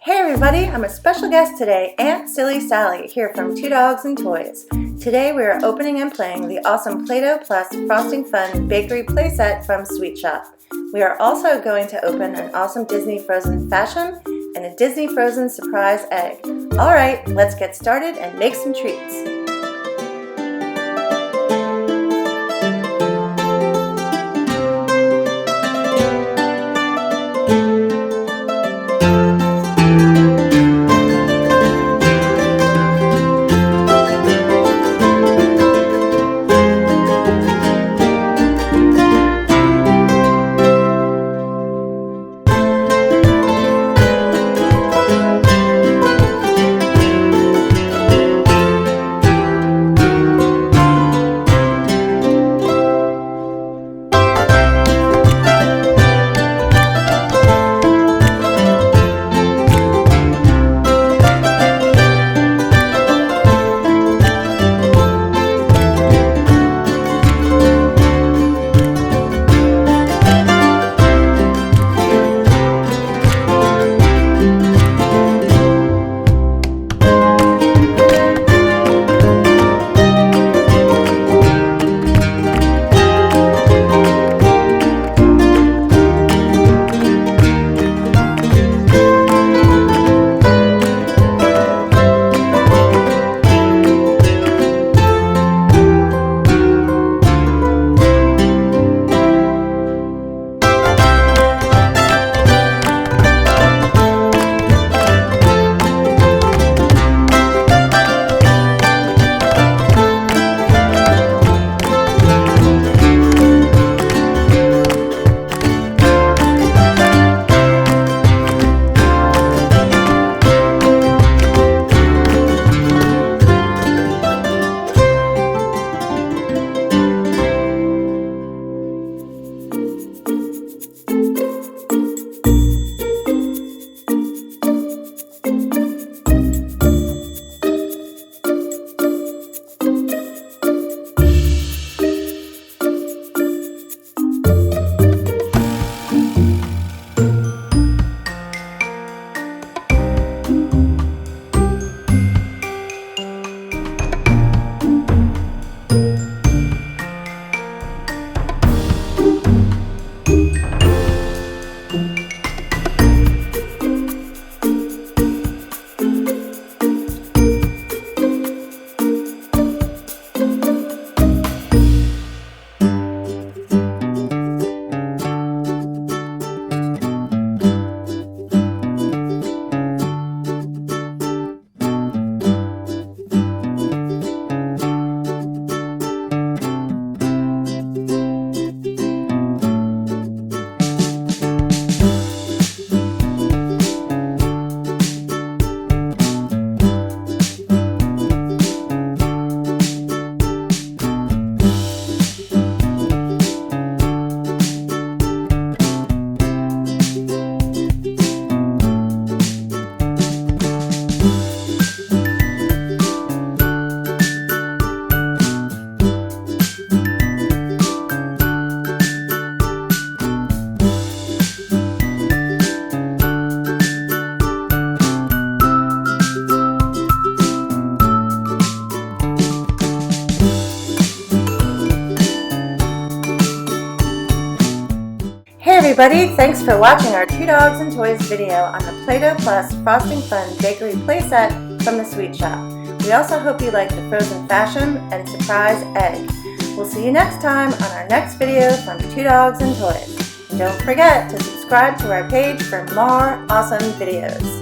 Hey everybody, I'm a special guest today, Aunt Silly Sally, here from Two Dogs and Toys. Today we are opening and playing the awesome Play-Doh Plus Frosting Fun Bakery playset from Sweet Shop. We are also going to open an awesome Disney Frozen Fashion and a Disney Frozen Surprise Egg. Alright, let's get started and make some treats. Hey everybody, thanks for watching our Two Dogs and Toys video on the Play-Doh Plus Frosting Fun Bakery playset from the Sweet Shop. We also hope you like the Frozen Fashion and Surprise Egg. We'll see you next time on our next video from Two Dogs and Toys. And don't forget to subscribe to our page for more awesome videos.